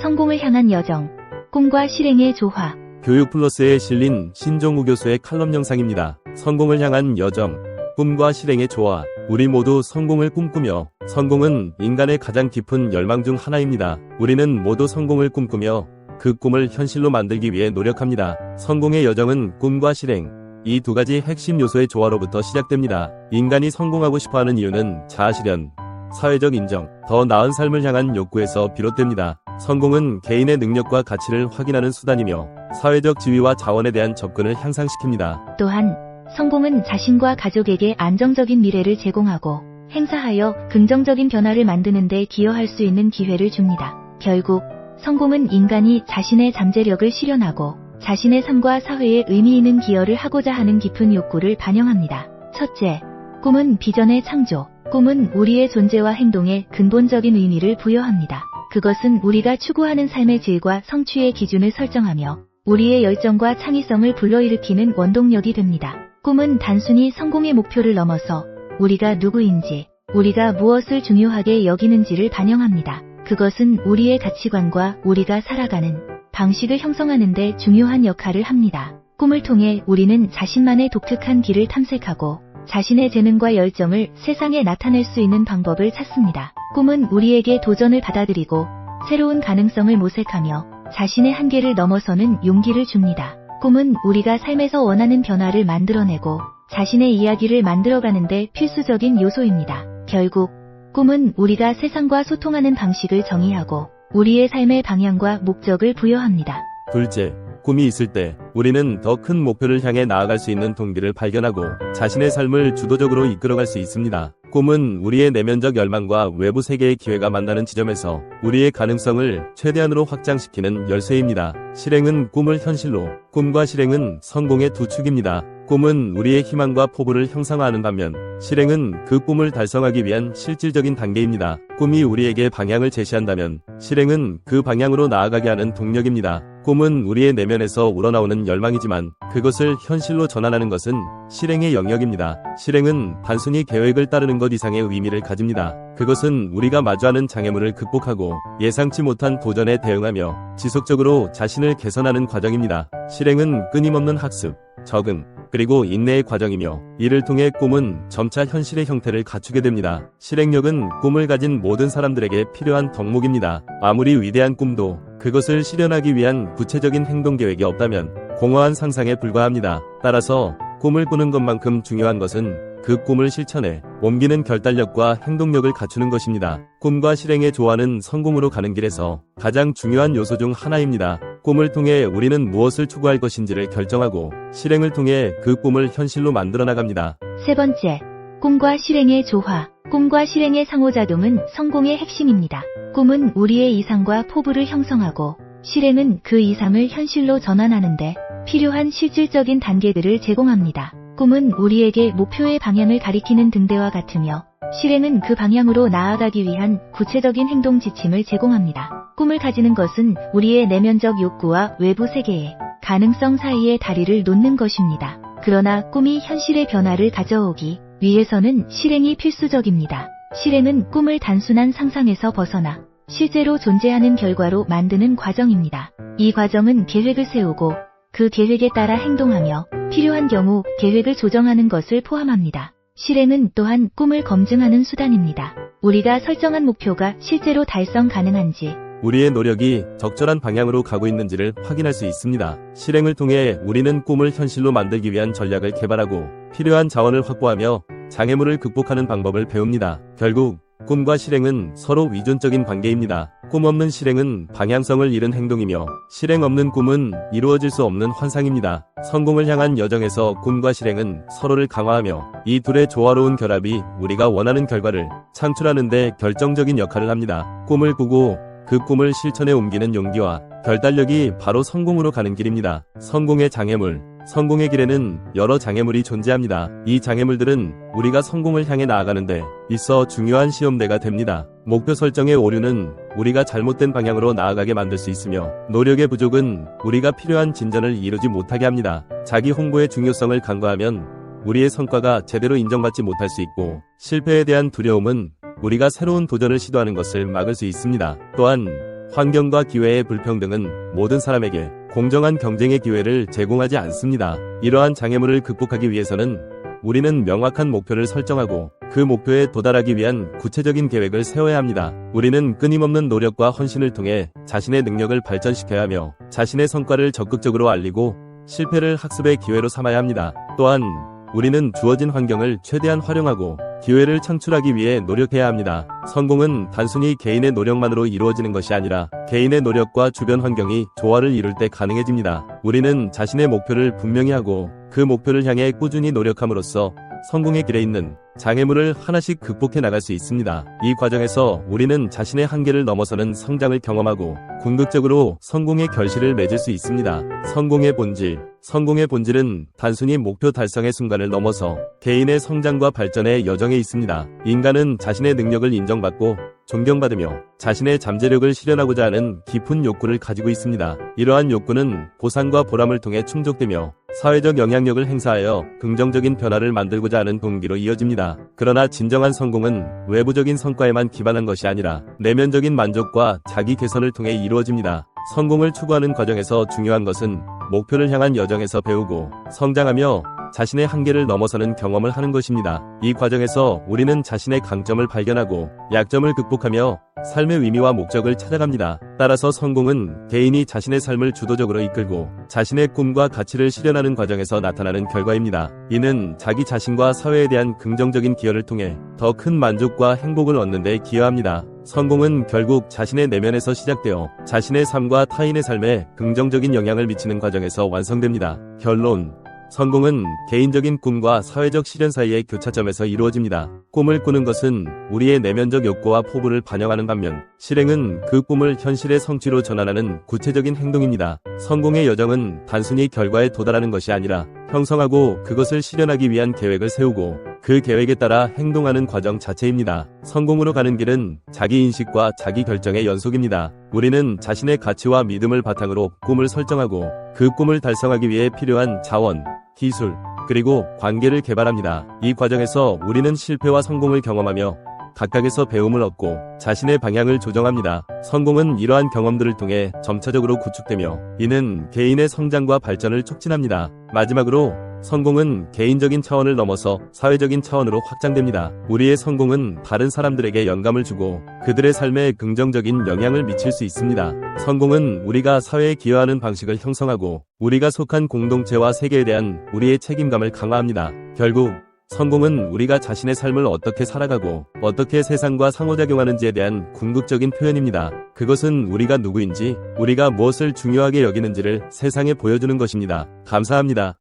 성공을 향한 여정, 꿈과 실행의 조화. 교육플러스에 실린 신종우 교수의 칼럼 영상입니다. 성공을 향한 여정, 꿈과 실행의 조화. 우리 모두 성공을 꿈꾸며, 성공은 인간의 가장 깊은 열망 중 하나입니다. 우리는 모두 성공을 꿈꾸며 그 꿈을 현실로 만들기 위해 노력합니다. 성공의 여정은 꿈과 실행, 이 두 가지 핵심 요소의 조화로부터 시작됩니다. 인간이 성공하고 싶어하는 이유는 자아실현, 사회적 인정, 더 나은 삶을 향한 욕구에서 비롯됩니다. 성공은 개인의 능력과 가치를 확인하는 수단이며 사회적 지위와 자원에 대한 접근을 향상시킵니다. 또한 성공은 자신과 가족에게 안정적인 미래를 제공하고 행사하여 긍정적인 변화를 만드는 데 기여할 수 있는 기회를 줍니다. 결국 성공은 인간이 자신의 잠재력을 실현하고 자신의 삶과 사회에 의미 있는 기여를 하고자 하는 깊은 욕구를 반영합니다. 첫째, 꿈은 비전의 창조. 꿈은 우리의 존재와 행동에 근본적인 의미를 부여합니다. 그것은 우리가 추구하는 삶의 질과 성취의 기준을 설정하며 우리의 열정과 창의성을 불러일으키는 원동력이 됩니다. 꿈은 단순히 성공의 목표를 넘어서 우리가 누구인지, 우리가 무엇을 중요하게 여기는지를 반영합니다. 그것은 우리의 가치관과 우리가 살아가는 방식을 형성하는 데 중요한 역할을 합니다. 꿈을 통해 우리는 자신만의 독특한 길을 탐색하고 자신의 재능과 열정을 세상에 나타낼 수 있는 방법을 찾습니다. 꿈은 우리에게 도전을 받아들이고 새로운 가능성을 모색하며 자신의 한계를 넘어서는 용기를 줍니다. 꿈은 우리가 삶에서 원하는 변화를 만들어내고 자신의 이야기를 만들어가는데 필수적인 요소입니다. 결국 꿈은 우리가 세상과 소통하는 방식을 정의하고 우리의 삶의 방향과 목적을 부여합니다. 둘째, 꿈이 있을 때 우리는 더 큰 목표를 향해 나아갈 수 있는 동기를 발견하고 자신의 삶을 주도적으로 이끌어갈 수 있습니다. 꿈은 우리의 내면적 열망과 외부 세계의 기회가 만나는 지점에서 우리의 가능성을 최대한으로 확장시키는 열쇠입니다. 실행은 꿈을 현실로, 꿈과 실행은 성공의 두 축입니다. 꿈은 우리의 희망과 포부를 형상화하는 반면 실행은 그 꿈을 달성하기 위한 실질적인 단계입니다. 꿈이 우리에게 방향을 제시한다면 실행은 그 방향으로 나아가게 하는 동력입니다. 꿈은 우리의 내면에서 우러나오는 열망이지만 그것을 현실로 전환하는 것은 실행의 영역입니다. 실행은 단순히 계획을 따르는 것 이상의 의미를 가집니다. 그것은 우리가 마주하는 장애물을 극복하고 예상치 못한 도전에 대응하며 지속적으로 자신을 개선하는 과정입니다. 실행은 끊임없는 학습, 적응, 그리고 인내의 과정이며 이를 통해 꿈은 점차 현실의 형태를 갖추게 됩니다. 실행력은 꿈을 가진 모든 사람들에게 필요한 덕목입니다. 아무리 위대한 꿈도 그것을 실현하기 위한 구체적인 행동 계획이 없다면 공허한 상상에 불과합니다. 따라서 꿈을 꾸는 것만큼 중요한 것은 그 꿈을 실천해 옮기는 결단력과 행동력을 갖추는 것입니다. 꿈과 실행의 조화는 성공으로 가는 길에서 가장 중요한 요소 중 하나입니다. 꿈을 통해 우리는 무엇을 추구할 것인지를 결정하고 실행을 통해 그 꿈을 현실로 만들어 나갑니다. 세 번째, 꿈과 실행의 조화. 꿈과 실행의 상호작용은 성공의 핵심입니다. 꿈은 우리의 이상과 포부를 형성하고 실행은 그 이상을 현실로 전환하는데 필요한 실질적인 단계들을 제공합니다. 꿈은 우리에게 목표의 방향을 가리키는 등대와 같으며 실행은 그 방향으로 나아가기 위한 구체적인 행동 지침을 제공합니다. 꿈을 가지는 것은 우리의 내면적 욕구와 외부 세계의 가능성 사이의 다리를 놓는 것입니다. 그러나 꿈이 현실의 변화를 가져오기 위해서는 실행이 필수적입니다. 실행은 꿈을 단순한 상상에서 벗어나 실제로 존재하는 결과로 만드는 과정입니다. 이 과정은 계획을 세우고 그 계획에 따라 행동하며 필요한 경우 계획을 조정하는 것을 포함합니다. 실행은 또한 꿈을 검증하는 수단입니다. 우리가 설정한 목표가 실제로 달성 가능한지, 우리의 노력이 적절한 방향으로 가고 있는지를 확인할 수 있습니다. 실행을 통해 우리는 꿈을 현실로 만들기 위한 전략을 개발하고 필요한 자원을 확보하며 장애물을 극복하는 방법을 배웁니다. 결국 꿈과 실행은 서로 위존적인 관계입니다. 꿈 없는 실행은 방향성을 잃은 행동이며 실행 없는 꿈은 이루어질 수 없는 환상입니다. 성공을 향한 여정에서 꿈과 실행은 서로를 강화하며 이 둘의 조화로운 결합이 우리가 원하는 결과를 창출하는 데 결정적인 역할을 합니다. 꿈을 꾸고 그 꿈을 실천에 옮기는 용기와 결단력이 바로 성공으로 가는 길입니다. 성공의 장애물. 성공의 길에는 여러 장애물이 존재합니다. 이 장애물들은 우리가 성공을 향해 나아가는데 있어 중요한 시험대가 됩니다. 목표 설정의 오류는 우리가 잘못된 방향으로 나아가게 만들 수 있으며 노력의 부족은 우리가 필요한 진전을 이루지 못하게 합니다. 자기 홍보의 중요성을 간과하면 우리의 성과가 제대로 인정받지 못할 수 있고 실패에 대한 두려움은 우리가 새로운 도전을 시도하는 것을 막을 수 있습니다. 또한 환경과 기회의 불평등은 모든 사람에게 공정한 경쟁의 기회를 제공하지 않습니다. 이러한 장애물을 극복하기 위해서는 우리는 명확한 목표를 설정하고 그 목표에 도달하기 위한 구체적인 계획을 세워야 합니다. 우리는 끊임없는 노력과 헌신을 통해 자신의 능력을 발전시켜야 하며 자신의 성과를 적극적으로 알리고 실패를 학습의 기회로 삼아야 합니다. 또한 우리는 주어진 환경을 최대한 활용하고 기회를 창출하기 위해 노력해야 합니다. 성공은 단순히 개인의 노력만으로 이루어지는 것이 아니라 개인의 노력과 주변 환경이 조화를 이룰 때 가능해집니다. 우리는 자신의 목표를 분명히 하고 그 목표를 향해 꾸준히 노력함으로써 성공의 길에 있는 장애물을 하나씩 극복해 나갈 수 있습니다. 이 과정에서 우리는 자신의 한계를 넘어서는 성장을 경험하고 궁극적으로 성공의 결실을 맺을 수 있습니다. 성공의 본질은 단순히 목표 달성의 순간을 넘어서 개인의 성장과 발전의 여정에 있습니다. 인간은 자신의 능력을 인정받고 존경받으며 자신의 잠재력을 실현하고자 하는 깊은 욕구를 가지고 있습니다. 이러한 욕구는 보상과 보람을 통해 충족되며 사회적 영향력을 행사하여 긍정적인 변화를 만들고자 하는 동기로 이어집니다. 그러나 진정한 성공은 외부적인 성과에만 기반한 것이 아니라 내면적인 만족과 자기 개선을 통해 이루어집니다. 성공을 추구하는 과정에서 중요한 것은 목표를 향한 여정에서 배우고 성장하며 자신의 한계를 넘어서는 경험을 하는 것입니다. 이 과정에서 우리는 자신의 강점을 발견하고 약점을 극복하며 삶의 의미와 목적을 찾아갑니다. 따라서 성공은 개인이 자신의 삶을 주도적으로 이끌고 자신의 꿈과 가치를 실현하는 과정에서 나타나는 결과입니다. 이는 자기 자신과 사회에 대한 긍정적인 기여를 통해 더 큰 만족과 행복을 얻는 데 기여합니다. 성공은 결국 자신의 내면에서 시작되어 자신의 삶과 타인의 삶에 긍정적인 영향을 미치는 과정에서 완성됩니다. 결론: 성공은 개인적인 꿈과 사회적 실현 사이의 교차점에서 이루어집니다. 꿈을 꾸는 것은 우리의 내면적 욕구와 포부를 반영하는 반면, 실행은 그 꿈을 현실의 성취로 전환하는 구체적인 행동입니다. 성공의 여정은 단순히 결과에 도달하는 것이 아니라 형성하고 그것을 실현하기 위한 계획을 세우고 그 계획에 따라 행동하는 과정 자체입니다. 성공으로 가는 길은 자기인식과 자기결정의 연속입니다. 우리는 자신의 가치와 믿음을 바탕으로 꿈을 설정하고 그 꿈을 달성하기 위해 필요한 자원, 기술, 그리고 관계를 개발합니다. 이 과정에서 우리는 실패와 성공을 경험하며 각각에서 배움을 얻고 자신의 방향을 조정합니다. 성공은 이러한 경험들을 통해 점차적으로 구축되며 이는 개인의 성장과 발전을 촉진합니다. 마지막으로 성공은 개인적인 차원을 넘어서 사회적인 차원으로 확장됩니다. 우리의 성공은 다른 사람들에게 영감을 주고 그들의 삶에 긍정적인 영향을 미칠 수 있습니다. 성공은 우리가 사회에 기여하는 방식을 형성하고 우리가 속한 공동체와 세계에 대한 우리의 책임감을 강화합니다. 결국 성공은 우리가 자신의 삶을 어떻게 살아가고 어떻게 세상과 상호작용하는지에 대한 궁극적인 표현입니다. 그것은 우리가 누구인지, 우리가 무엇을 중요하게 여기는지를 세상에 보여주는 것입니다. 감사합니다.